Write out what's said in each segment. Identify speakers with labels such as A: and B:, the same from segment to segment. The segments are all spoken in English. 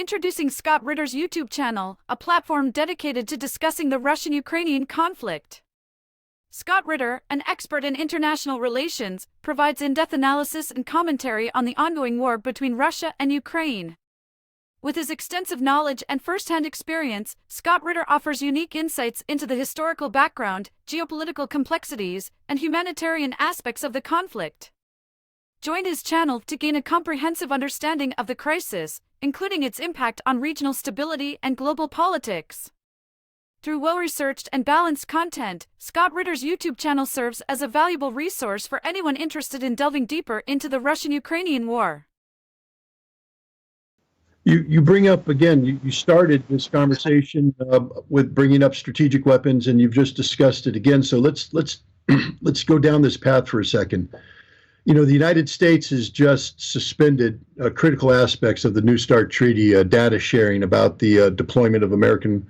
A: Introducing Scott Ritter's YouTube channel, a platform dedicated to discussing the Russian-Ukrainian conflict. Scott Ritter, an expert in international relations, provides in-depth analysis and commentary on the ongoing war between Russia and Ukraine. With his extensive knowledge and first-hand experience, Scott Ritter offers unique insights into the historical background, geopolitical complexities, and humanitarian aspects of the conflict. Join his channel to gain a comprehensive understanding of the crisis, including its impact on regional stability and global politics. Through well-researched and balanced content, Scott Ritter's YouTube channel serves as a valuable resource for anyone interested in delving deeper into the Russian-Ukrainian war.
B: You bring up, again, you started this conversation with bringing up strategic weapons, and you've just discussed it again. So let's go down this path for a second. You know, the United States has just suspended critical aspects of the New START Treaty, data sharing about the deployment of American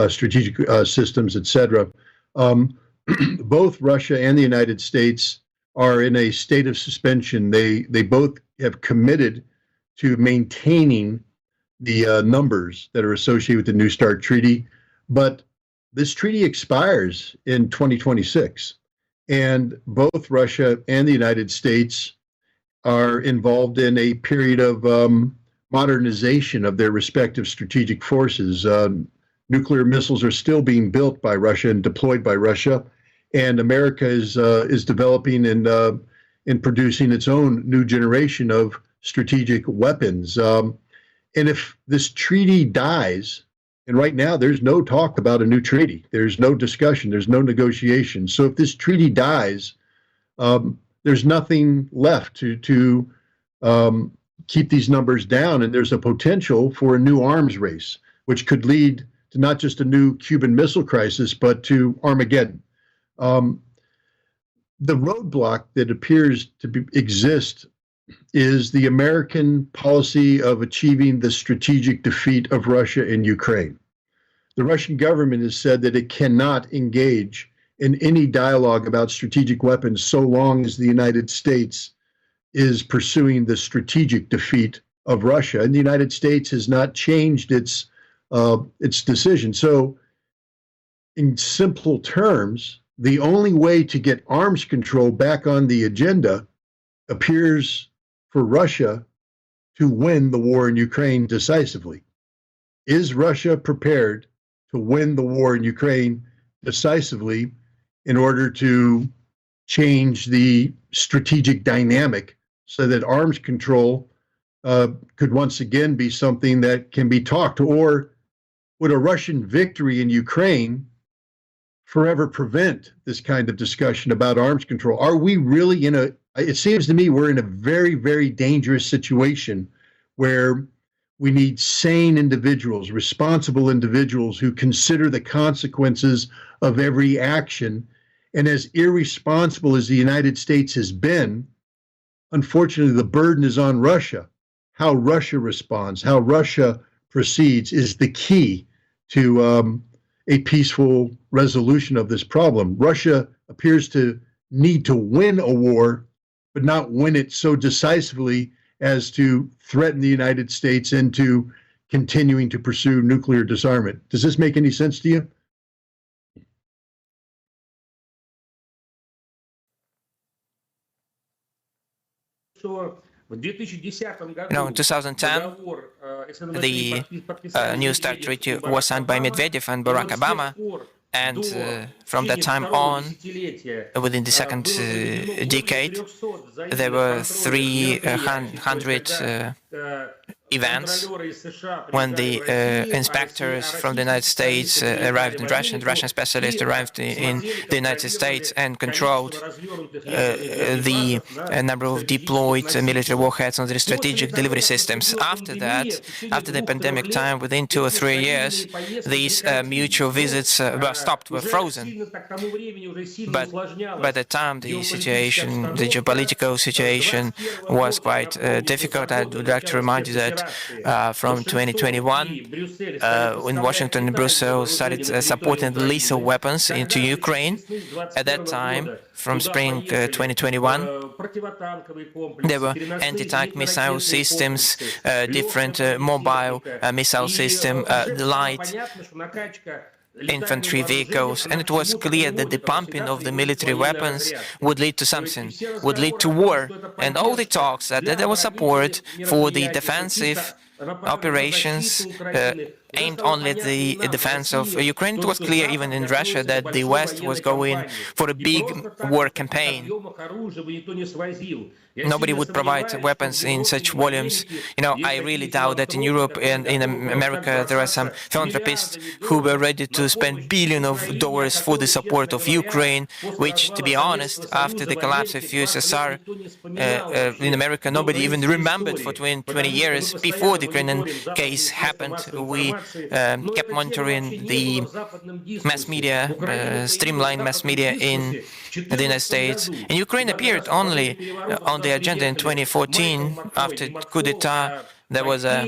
B: strategic systems, etc. Both Russia and the United States are in a state of suspension. They both have committed to maintaining the numbers that are associated with the New START Treaty, but this treaty expires in 2026. And both Russia and the United States are involved in a period of modernization of their respective strategic forces. Nuclear missiles are still being built by Russia and deployed by Russia, and America is developing and producing its own new generation of strategic weapons. And if this treaty dies, and right now, there's no talk about a new treaty. There's no discussion. There's no negotiation. So if this treaty dies, there's nothing left to keep these numbers down. And there's a potential for a new arms race, which could lead to not just a new Cuban Missile Crisis, but to Armageddon. The roadblock that appears to exist is the American policy of achieving the strategic defeat of Russia in Ukraine. The Russian government has said that it cannot engage in any dialogue about strategic weapons so long as the United States is pursuing the strategic defeat of Russia. And the United States has not changed its decision. So in simple terms, the only way to get arms control back on the agenda appears for Russia to win the war in Ukraine decisively. Is Russia prepared to win the war in Ukraine decisively in order to change the strategic dynamic so that arms control could once again be something that can be talked? Or would a Russian victory in Ukraine forever prevent this kind of discussion about arms control? Are we really it seems to me we're in a very, very dangerous situation where we need sane individuals, responsible individuals who consider the consequences of every action. And as irresponsible as the United States has been, unfortunately, the burden is on Russia. How Russia responds, how Russia proceeds is the key to a peaceful resolution of this problem. Russia appears to need to win a war, but not win it so decisively as to threaten the United States into continuing to pursue nuclear disarmament. Does this make any sense to you?
C: In 2010, the New START Treaty was signed by Medvedev and Barack Obama, and from that time on, within the second decade, there were 300 events when the inspectors from the United States arrived in Russia, and Russian specialists arrived in the United States and controlled the number of deployed military warheads on the strategic delivery systems. After that, after the pandemic time, within 2 or 3 years, these mutual visits were stopped, were frozen. But by the time the situation, the geopolitical situation was quite difficult, I would like to remind you that support from 2021. In Washington and Brussels started supporting lethal weapons into Ukraine. At that time, from spring 2021, there were anti-tank missile systems, different mobile missile system, light infantry vehicles, and it was clear that the pumping of the military weapons would lead to something, would lead to war. And all the talks that there was support for the defensive operations aimed only at the defense of Ukraine. It was clear even in Russia that the West was going for a big war campaign. Nobody would provide weapons in such volumes. I really doubt that in Europe and in America there are some philanthropists who were ready to spend billions of dollars for the support of Ukraine, which, to be honest, after the collapse of USSR, in America nobody even remembered for 20 years before the Ukrainian case happened. We kept monitoring the mass media, streamlined mass media in the United States. And Ukraine appeared only on the agenda in 2014 after coup d'etat. There was a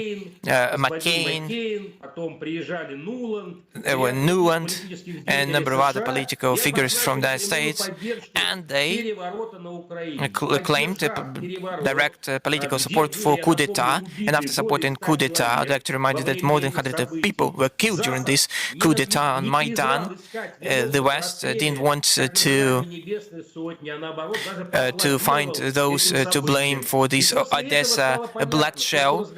C: McCain, there were Nuland, and a number of other political figures from the United States, and they claimed direct political support for coup d'etat. And after supporting coup d'etat, I'd like to remind you that more than 100 people were killed during this coup d'etat on Maidan. The West didn't want to find those to blame for this Odessa bloodshed,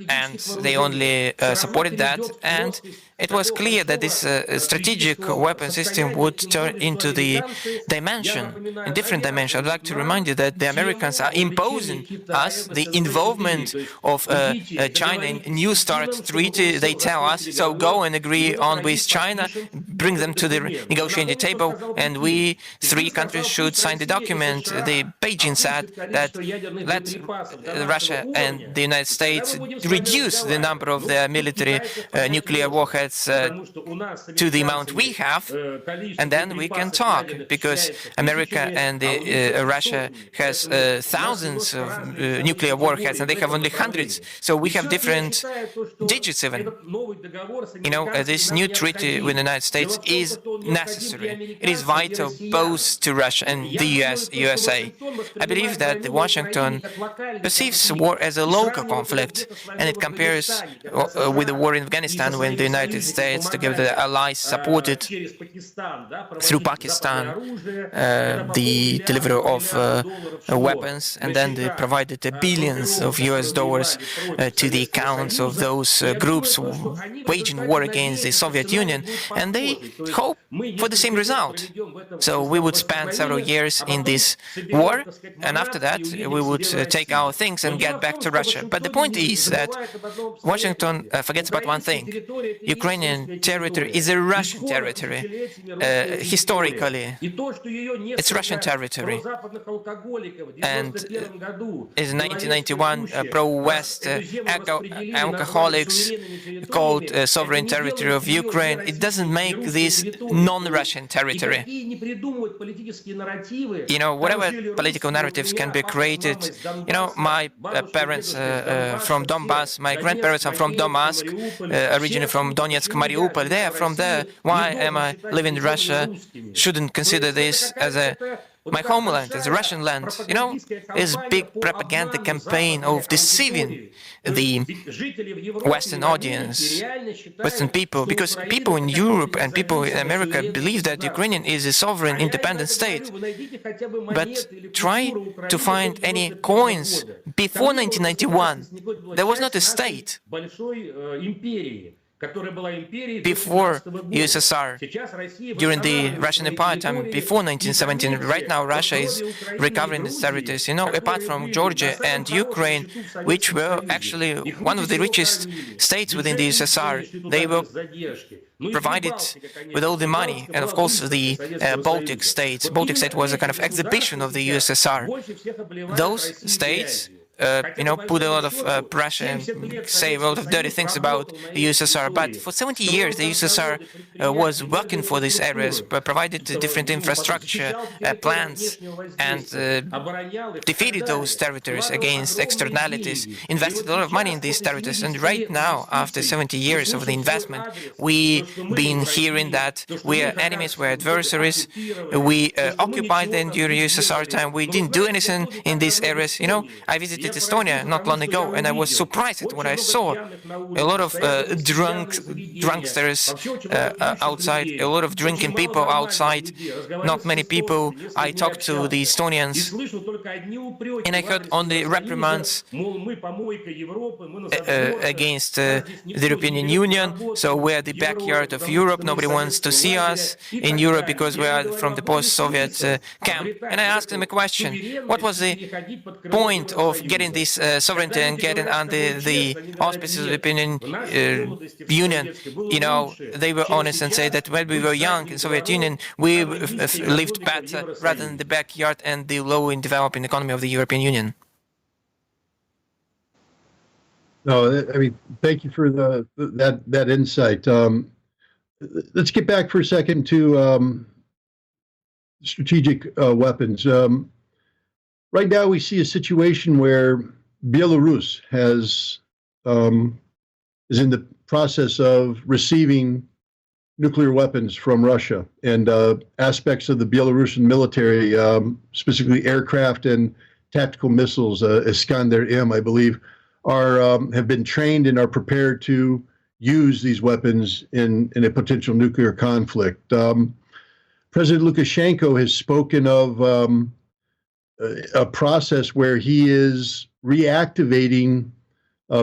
C: and they only supported that. And it was clear that this strategic weapon system would turn into the dimension, a different dimension. I'd like to remind you that the Americans are imposing us the involvement of China in New START treaty. They tell us, so go and agree on with China, bring them to the negotiating table, and we three countries should sign the document. The Beijing said that let Russia and the United States reduce the number of their military nuclear warheads to the amount we have, and then we can talk, because America and Russia has thousands of nuclear warheads and they have only hundreds, so we have different digits even. This new treaty with the United States is necessary. It is vital both to Russia and the USA. I believe that Washington perceives war as a local conflict, and it compares with the war in Afghanistan, when the United States, together with the allies, supported through Pakistan the delivery of weapons, and then they provided billions of US dollars to the accounts of those groups waging war against the Soviet Union, and they hope for the same result. So we would spend several years in this war, and after that we would take our things and get back to Russia. But the point is that Washington forgets about one thing. Ukrainian territory is a Russian territory. Historically, it's Russian territory. And in 1991, pro-West alcoholics called sovereign territory of Ukraine. It doesn't make this non-Russian territory. Whatever political narratives can be created. My parents from Donbass, my grandparents are from Donbass, originally from Donetsk, Mariupol. They are from there. Why am I living in Russia? Shouldn't consider this as my homeland, as a Russian land. It's a big propaganda campaign of deceiving the Western audience, Western people, because people in Europe and people in America believe that Ukrainian is a sovereign, independent state. But try to find any coins before 1991. There was not a state before USSR, during the Russian Empire time, before 1917. Right now, Russia is recovering its territories. Apart from Georgia and Ukraine, which were actually one of the richest states within the USSR, they were provided with all the money, and of course the Baltic states. Baltic state was a kind of exhibition of the USSR. Those states put a lot of pressure and say a lot of dirty things about the USSR. But for 70 years, the USSR was working for these areas, provided different infrastructure plans, and defeated those territories against externalities, invested a lot of money in these territories. And right now, after 70 years of the investment, we've been hearing that we are enemies, we're adversaries, we occupied them during USSR time, we didn't do anything in these areas. I visited Estonia not long ago, and I was surprised at what I saw. A lot of drunksters outside, a lot of drinking people outside, not many people. I talked to the Estonians, and I heard only reprimands against the European Union. So we're the backyard of Europe. Nobody wants to see us in Europe because we are from the post-Soviet camp. And I asked them a question: what was the point of getting this sovereignty and getting under the auspices of the European Union? They were honest and said that when we were young in Soviet Union, we lived better rather than the backyard and the low in developing economy of the European Union.
B: No, thank you for that insight. Let's get back for a second to strategic weapons. Right now, we see a situation where Belarus is in the process of receiving nuclear weapons from Russia, and aspects of the Belarusian military, specifically aircraft and tactical missiles, Iskander-M, I believe, have been trained and are prepared to use these weapons in a potential nuclear conflict. President Lukashenko has spoken of a process where he is reactivating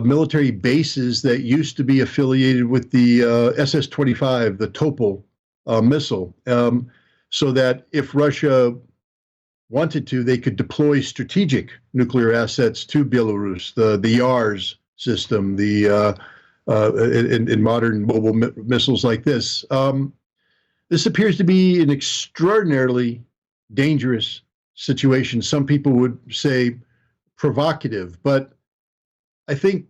B: military bases that used to be affiliated with the SS-25, the Topol missile, so that if Russia wanted to, they could deploy strategic nuclear assets to Belarus, the YARS system, in modern mobile missiles like this. This appears to be an extraordinarily dangerous situation. Some people would say provocative, but I think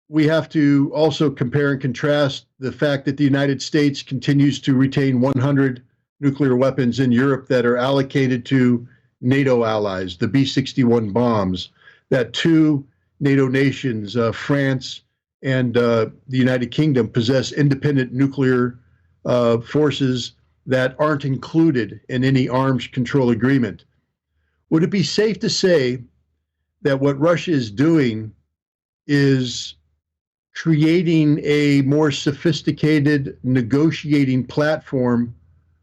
B: we have to also compare and contrast the fact that the United States continues to retain 100 nuclear weapons in Europe that are allocated to NATO allies, the B-61 bombs, that two NATO nations, France and the United Kingdom, possess independent nuclear forces that aren't included in any arms control agreement. Would it be safe to say that what Russia is doing is creating a more sophisticated negotiating platform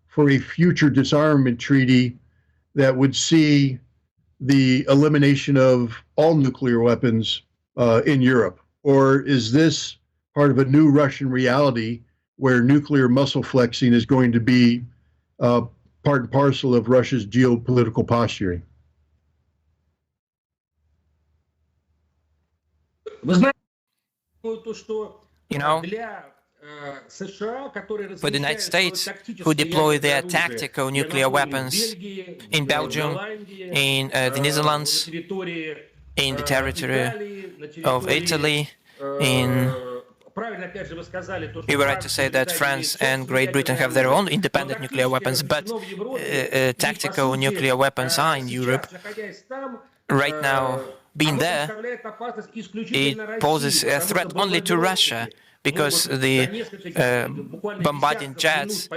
B: for a future disarmament treaty that would see the elimination of all nuclear weapons in Europe? Or is this part of a new Russian reality where nuclear muscle flexing is going to be part and parcel of Russia's geopolitical posturing?
C: For the United States, who deploy their tactical nuclear weapons in Belgium, in the Netherlands, in the territory of Italy, you were right to say that France and Great Britain have their own independent nuclear weapons, but tactical nuclear weapons are in Europe. Right now, being there, it poses a threat only to Russia, because the bombarding jets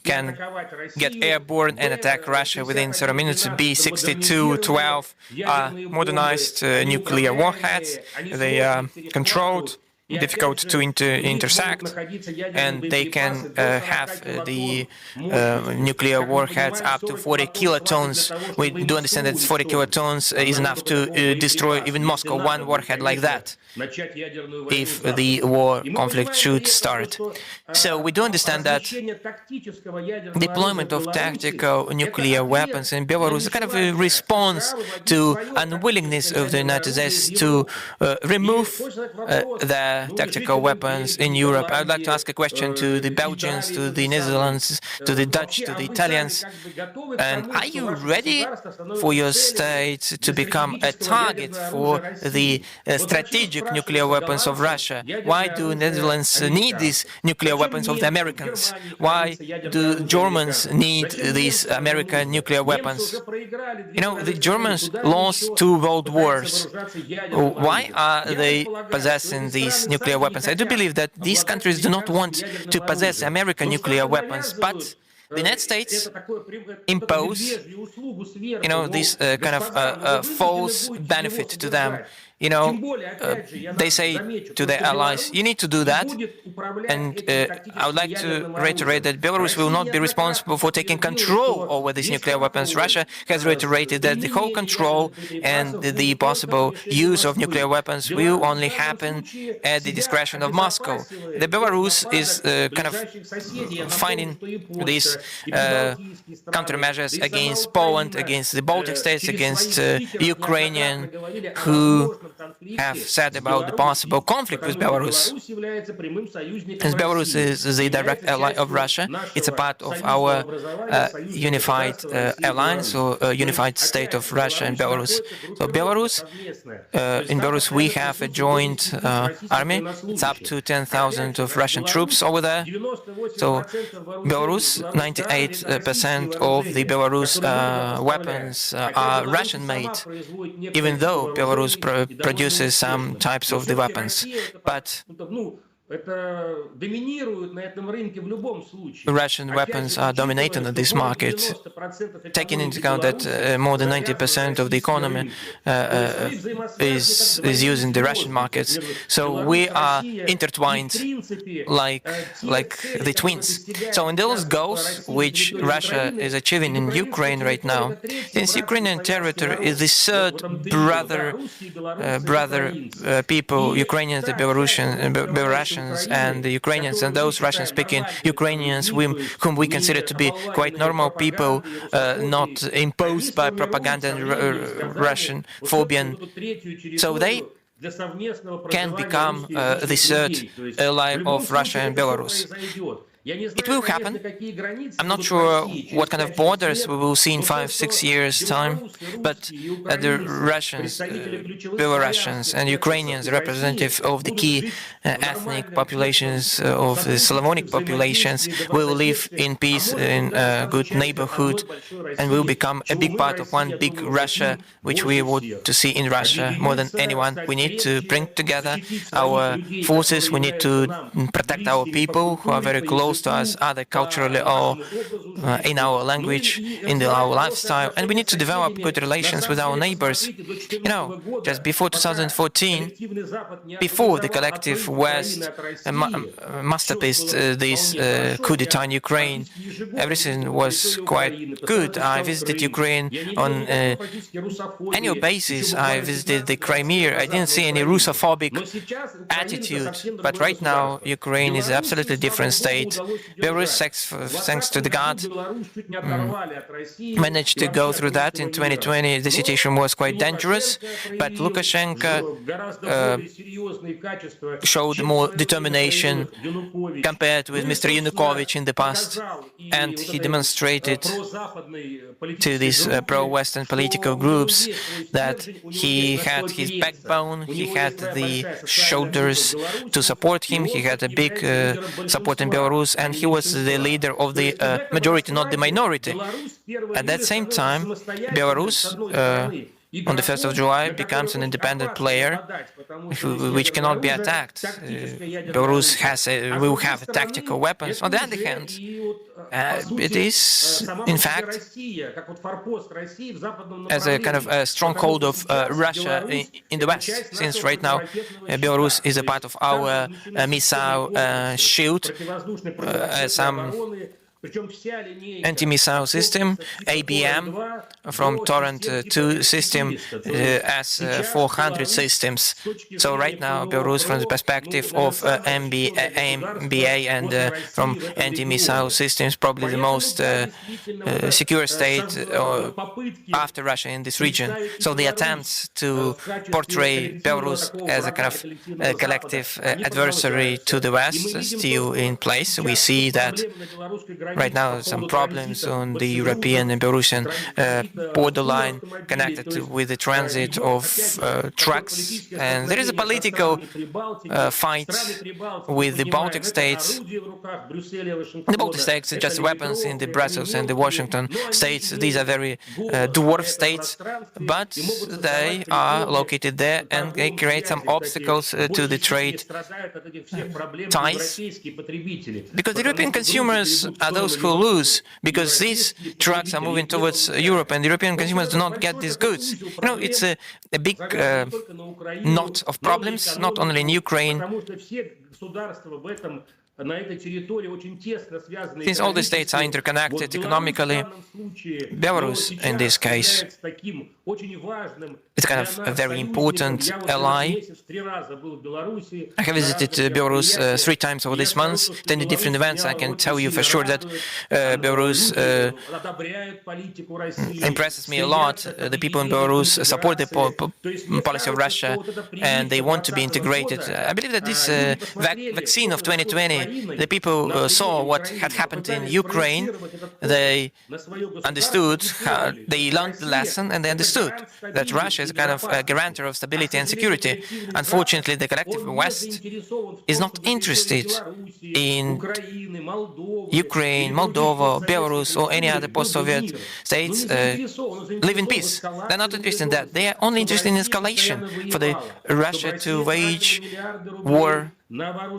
C: can get airborne and attack Russia within 0 minutes. B-62-12 are modernized nuclear warheads. They are controlled, difficult to intersect, and they can have the nuclear warheads up to 40 kilotons. We do understand that 40 kilotons is enough to destroy even Moscow, one warhead like that, if the war conflict should start. So we do understand that deployment of tactical nuclear weapons in Belarus is kind of a response to unwillingness of the United States to remove the tactical weapons in Europe. I would like to ask a question to the Belgians, to the Netherlands, to the Dutch, to the Italians. And are you ready for your state to become a target for the strategic nuclear weapons of Russia? Why do Netherlands need these nuclear weapons of the Americans? Why do Germans need these American nuclear weapons? You know, the Germans lost 2 world wars. Why are they possessing these nuclear weapons? I do believe that these countries do not want to possess American nuclear weapons, but the United States impose, this kind of false benefit to them. They say to their allies, you need to do that. And I would like to reiterate that Belarus will not be responsible for taking control over these nuclear weapons. Russia has reiterated that the whole control and the possible use of nuclear weapons will only happen at the discretion of Moscow. The Belarus is kind of finding these countermeasures against Poland, against the Baltic states, against Ukrainian, who have said about the possible conflict with Belarus. As Belarus is the direct ally of Russia, it's a part of our unified alliance or unified state of Russia and Belarus. So in Belarus we have a joint army. It's up to 10,000 of Russian troops over there. So Belarus, 98% of the Belarus weapons are Russian-made, even though Belarus produces some types of the weapons. But Russian weapons are dominating this market, taking into account that more than 90% of the economy is using the Russian markets. So we are intertwined like the twins. So in those goals which Russia is achieving in Ukraine right now, since Ukrainian territory is the third brother people, Ukrainians, the Belarusians, and the Ukrainians, and those Russian-speaking Ukrainians whom we consider to be quite normal people, not imposed by propaganda and Russian phobia. So they can become the third ally of Russia and Belarus. It will happen. I'm not sure what kind of borders we will see in 5-6 years' time, but the Russians, Belarusians and Ukrainians, representative of the key ethnic populations of the Slavonic populations, will live in peace in a good neighborhood and will become a big part of one big Russia, which we want to see in Russia more than anyone. We need to bring together our forces. We need to protect our people who are very close to us, either culturally or in our language, in our lifestyle, and we need to develop good relations with our neighbors. Just before 2014, before the collective West masterpiced this coup d'etat in Ukraine, everything was quite good. I visited Ukraine on an annual basis. I visited the Crimea. I didn't see any Russophobic attitude, but right now Ukraine is an absolutely different state. Belarus, thanks to the God, managed to go through that. In 2020, the situation was quite dangerous, but Lukashenko showed more determination compared with Mr. Yanukovych in the past, and he demonstrated to these pro-Western political groups that he had his backbone, he had the shoulders to support him, he had a big support in Belarus, and he was the leader of the majority, not the minority. At that same time, Belarus, on the 1st of July, becomes an independent player which cannot be attacked. Belarus will have tactical weapons. On the other hand, it is, in fact, as a kind of a stronghold of Russia in the West, since right now Belarus is a part of our missile shield. Some anti-missile system, ABM, from Torrent 2 system, S-400 systems. So right now, Belarus, from the perspective of MBA and from anti-missile systems, probably the most secure state after Russia in this region. So the attempts to portray Belarus as a kind of collective adversary to the West is still in place. We see that right now some problems on the European and Belarusian borderline connected with the transit of trucks. And there is a political fight with the Baltic states. The Baltic states are just weapons in the Brussels and the Washington states. These are very dwarf states, but they are located there and they create some obstacles to the trade ties. Because the European consumers are those who lose, because these trucks are moving towards Europe and the European consumers do not get these goods. You know, it's a big knot of problems, not only in Ukraine. Since all the states are interconnected economically, Belarus, in this case, is kind of a very important ally. I have visited Belarus 3 times over this month, attended different events. I can tell you for sure that Belarus impresses me a lot. The people in Belarus support the policy of Russia and they want to be integrated. I believe that this vaccine of 2020, the people saw what had happened in Ukraine. They understood, they learned the lesson and they understood that Russia is a kind of a guarantor of stability and security. Unfortunately, the collective West is not interested in Ukraine, Moldova, Belarus or any other post-Soviet states live in peace. They're not interested in that. They are only interested in escalation, for Russia to wage war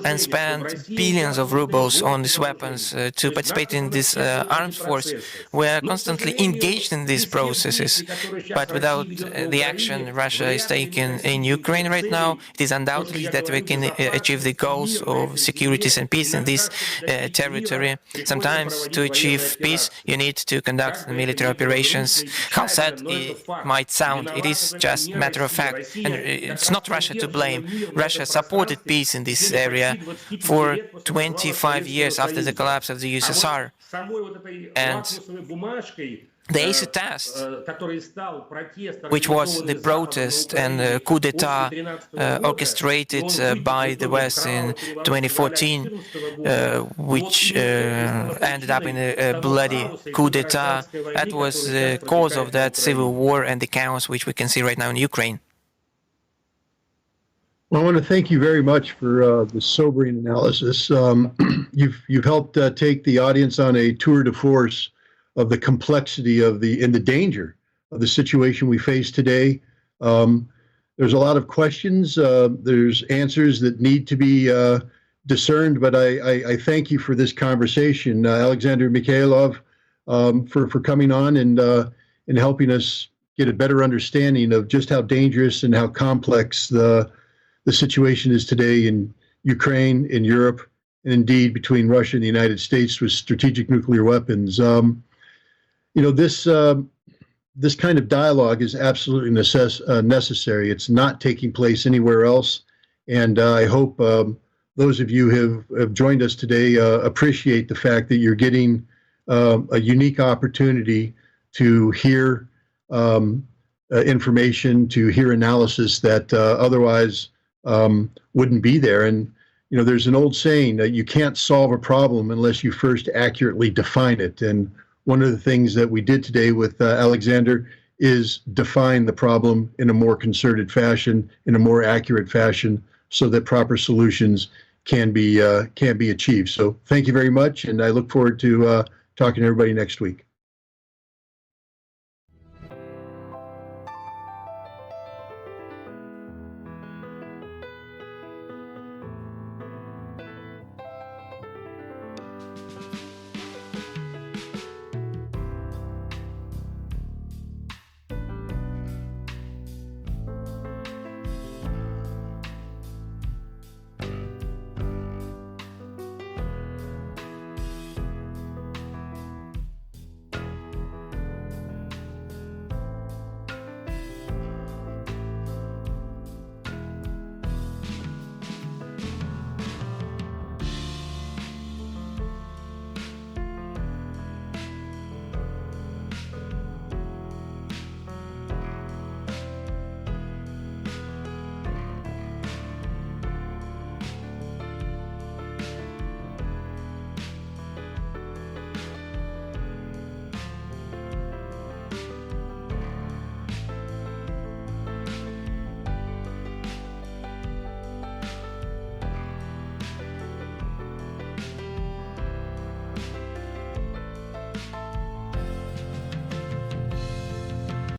C: and spend billions of rubles on these weapons to participate in this armed force. We are constantly engaged in these processes, but without the action Russia is taking in Ukraine right now, it is undoubtedly that we can achieve the goals of security and peace in this territory. Sometimes to achieve peace, you need to conduct military operations. How sad it might sound, it is just a matter of fact, and it's not Russia to blame. Russia supported peace in this area for 25 years after the collapse of the USSR. And the AC test, which was the protest and coup d'etat orchestrated by the West in 2014, which ended up in a bloody coup d'etat, that was the cause of that civil war and the chaos which we can see right now in Ukraine.
B: Well, I want to thank you very much for the sobering analysis. You've helped take the audience on a tour de force of the complexity of and the danger of the situation we face today. There's a lot of questions. There's answers that need to be discerned, but I thank you for this conversation, Alexander Mikhailov, for coming on and helping us get a better understanding of just how dangerous and how complex the situation is today in Ukraine, in Europe, and indeed between Russia and the United States with strategic nuclear weapons. You know, this kind of dialogue is absolutely necessary. It's not taking place anywhere else, and I hope those of you who have joined us today appreciate the fact that you're getting a unique opportunity to hear information, to hear analysis that otherwise wouldn't be there. And, you know, there's an old saying that you can't solve a problem unless you first accurately define it. And one of the things that we did today with Alexander is define the problem in a more concerted fashion, in a more accurate fashion, so that proper solutions can be achieved. So thank you very much. And I look forward to talking to everybody next week.